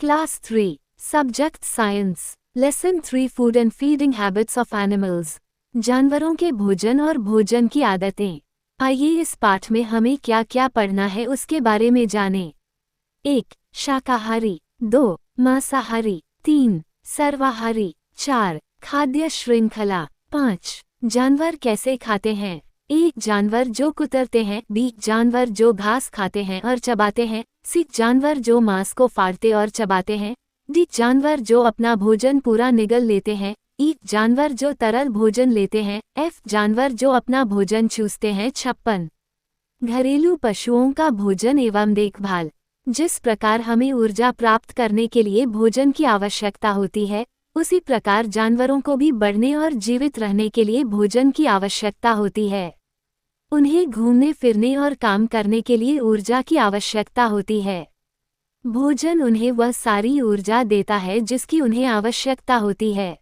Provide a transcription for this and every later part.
Class 3, Subject Science, Lesson 3 Food and Feeding Habits of Animals। जानवरों के भोजन और भोजन की आदतें। आइए इस पाठ में हमें क्या क्या पढ़ना है उसके बारे में जानें। 1. शाकाहारी। 2. मांसाहारी। 3. सर्वाहारी। 4. खाद्य श्रृंखला। 5. जानवर कैसे खाते हैं। 1. जानवर जो कुतरते हैं। 2. जानवर जो घास खाते हैं और चबाते हैं। 3. जानवर जो मांस को फाड़ते और चबाते हैं। 4. जानवर जो अपना भोजन पूरा निगल लेते हैं। 5. जानवर जो तरल भोजन लेते हैं। 6. जानवर जो अपना भोजन चूसते हैं। 56. घरेलू पशुओं का भोजन एवं देखभाल। जिस प्रकार हमें ऊर्जा प्राप्त करने के लिए भोजन की आवश्यकता होती है, उसी प्रकार जानवरों को भी बढ़ने और जीवित रहने के लिए भोजन की आवश्यकता होती है। उन्हें घूमने फिरने और काम करने के लिए ऊर्जा की आवश्यकता होती है। भोजन उन्हें वह सारी ऊर्जा देता है जिसकी उन्हें आवश्यकता होती है।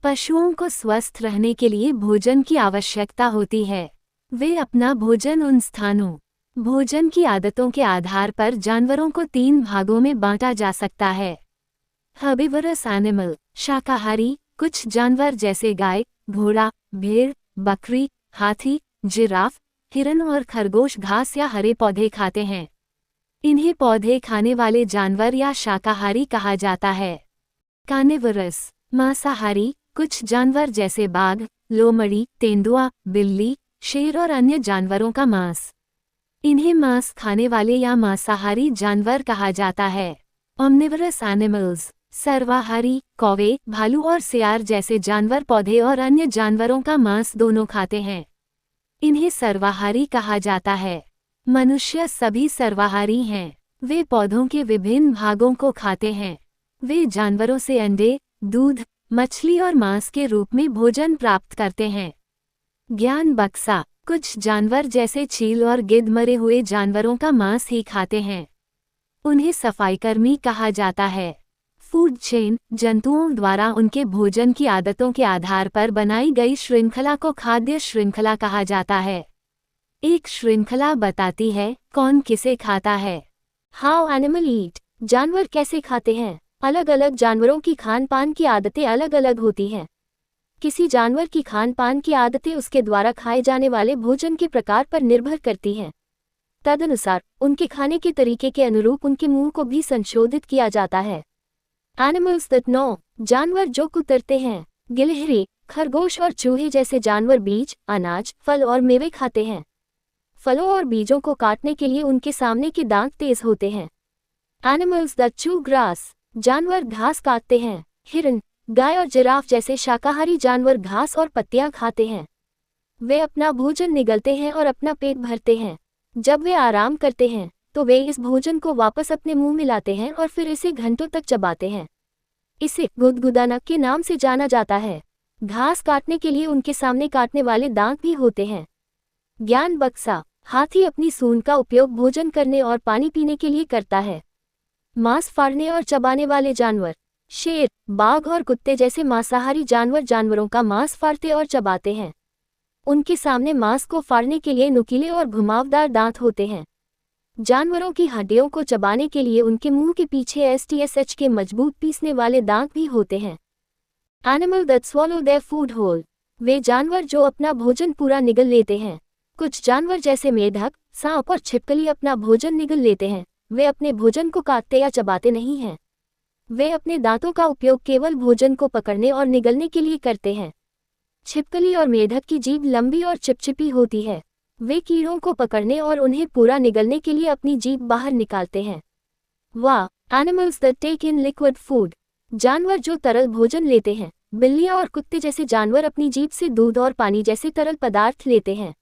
पशुओं को स्वस्थ रहने के लिए भोजन की आवश्यकता होती है। वे अपना भोजन उन स्थानों, भोजन की आदतों के आधार पर जानवरों को 3 भागों में बांटा जा सकता है। हर्बिवरस एनिमल, शाकाहारी। कुछ जानवर जैसे गाय, घोड़ा, भेड़, बकरी, हाथी, जिराफ, हिरन और खरगोश घास या हरे पौधे खाते हैं। इन्हें पौधे खाने वाले जानवर या शाकाहारी कहा जाता है। कार्निवरस, मांसाहारी। कुछ जानवर जैसे बाघ, लोमड़ी, तेंदुआ, बिल्ली, शेर और अन्य जानवरों का मांस। इन्हें मांस खाने वाले या मांसाहारी जानवर कहा जाता है। ओमनिवरस एनिमल्स, सर्वाहारी। कौवे, भालू और सियार जैसे जानवर पौधे और अन्य जानवरों का मांस दोनों खाते हैं। इन्हें सर्वाहारी कहा जाता है। मनुष्य सभी सर्वाहारी हैं। वे पौधों के विभिन्न भागों को खाते हैं। वे जानवरों से अंडे, दूध, मछली और मांस के रूप में भोजन प्राप्त करते हैं। ज्ञान बक्सा। कुछ जानवर जैसे चील और गिद्ध मरे हुए जानवरों का मांस ही खाते हैं। उन्हें सफाईकर्मी कहा जाता है। फूड चेन, जंतुओं द्वारा उनके भोजन की आदतों के आधार पर बनाई गई श्रृंखला को खाद्य श्रृंखला कहा जाता है। एक श्रृंखला बताती है कौन किसे खाता है। हाउ एनिमल ईट, जानवर कैसे खाते हैं। अलग अलग जानवरों की खान पान की आदतें अलग अलग होती हैं। किसी जानवर की खान पान की आदतें उसके द्वारा खाए जाने वाले भोजन के प्रकार पर निर्भर करती हैं। तदनुसार उनके खाने के तरीके के अनुरूप उनके मुंह को भी संशोधित किया जाता है। एनिमल्स दैट नो, जानवर जो कुतरते हैं। गिलहरी, खरगोश और चूहे जैसे जानवर बीज, अनाज, फल और मेवे खाते हैं। फलों और बीजों को काटने के लिए उनके सामने के दांत तेज होते हैं। एनिमल्स दैट चू ग्रास, जानवर घास काटते हैं। हिरन, गाय और जिराफ जैसे शाकाहारी जानवर घास और पत्तियां खाते हैं। वे अपना भोजन निगलते हैं और अपना पेट भरते हैं। जब वे आराम करते हैं तो वे इस भोजन को वापस अपने मुंह में लाते हैं और फिर इसे घंटों तक चबाते हैं। इसे गुदगुदाना के नाम से जाना जाता है। घास काटने के लिए उनके सामने काटने वाले दांत भी होते हैं। ज्ञान बक्सा। हाथी अपनी सूंड का उपयोग भोजन करने और पानी पीने के लिए करता है। मांस फाड़ने और चबाने वाले जानवर। शेर, बाघ और कुत्ते जैसे मांसाहारी जानवर जानवरों का मांस फाड़ते और चबाते हैं। उनके सामने मांस को फाड़ने के लिए नुकीले और घुमावदार दांत होते हैं। जानवरों की हड्डियों को चबाने के लिए उनके मुंह के पीछे एसटीएसएच के मजबूत पीसने वाले दांत भी होते हैं। Animal that swallow their food whole, वे जानवर जो अपना भोजन पूरा निगल लेते हैं। कुछ जानवर जैसे मेढक, सांप और छिपकली अपना भोजन निगल लेते हैं। वे अपने भोजन को काटते या चबाते नहीं हैं। वे अपने दांतों का उपयोग केवल भोजन को पकड़ने और निगलने के लिए करते हैं। छिपकली और मेढक की जीभ लंबी और चिपचिपी होती है। वे कीड़ों को पकड़ने और उन्हें पूरा निगलने के लिए अपनी जीभ बाहर निकालते हैं। वाह, animals that take in liquid food, जानवर जो तरल भोजन लेते हैं। बिल्लियां और कुत्ते जैसे जानवर अपनी जीभ से दूध और पानी जैसे तरल पदार्थ लेते हैं।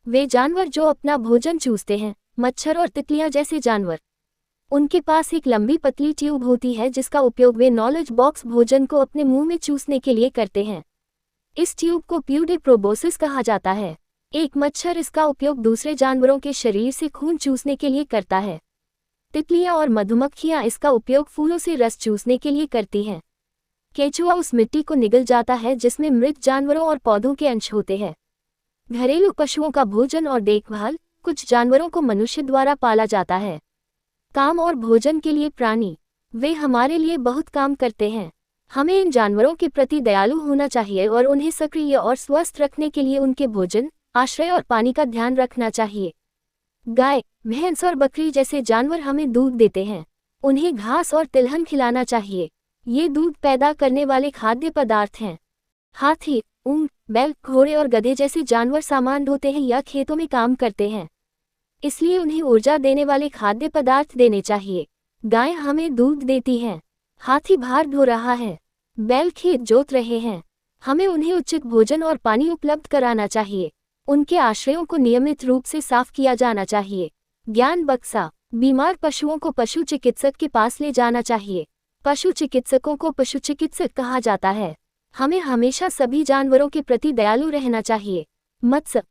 वे जानवर जो अपना भोजन चूसते हैं। मच्छर और तितलियां जैसे जानवर, उनके पास एक लंबी पतली ट्यूब होती है जिसका उपयोग वे नॉलेज बॉक्स भोजन को अपने मुंह में चूसने के लिए करते हैं। इस ट्यूब को प्यूडे प्रोबोसिस कहा जाता है। एक मच्छर इसका उपयोग दूसरे जानवरों के शरीर से खून चूसने के लिए करता है। तितलियां और मधुमक्खियां इसका उपयोग फूलों से रस चूसने के लिए करती हैं। केचुआ उस मिट्टी को निगल जाता है जिसमें मृत जानवरों और पौधों के अंश होते हैं। घरेलू पशुओं का भोजन और देखभाल। कुछ जानवरों को मनुष्य द्वारा पाला जाता है। काम और भोजन के लिए प्राणी। वे हमारे लिए बहुत काम करते हैं। हमें इन जानवरों के प्रति दयालु होना चाहिए और उन्हें सक्रिय और स्वस्थ रखने के लिए उनके भोजन, आश्रय और पानी का ध्यान रखना चाहिए। गाय, भैंस और बकरी जैसे जानवर हमें दूध देते हैं। उन्हें घास और तिलहन खिलाना चाहिए। ये दूध पैदा करने वाले खाद्य पदार्थ हैं। हाथी, ऊंट, बैल, घोड़े और गधे जैसे जानवर सामान ढोते हैं या खेतों में काम करते हैं, इसलिए उन्हें ऊर्जा देने वाले खाद्य पदार्थ देने चाहिए। गाय हमें दूध देती है। हाथी भार ढो रहा है। बैल खेत जोत रहे हैं। हमें उन्हें उचित भोजन और पानी उपलब्ध कराना चाहिए। उनके आश्रयों को नियमित रूप से साफ किया जाना चाहिए। ज्ञान बक्सा, बीमार पशुओं को पशु चिकित्सक के पास ले जाना चाहिए। पशु चिकित्सकों को पशु चिकित्सक कहा जाता है। हमें हमेशा सभी जानवरों के प्रति दयालु रहना चाहिए। मत्स्य,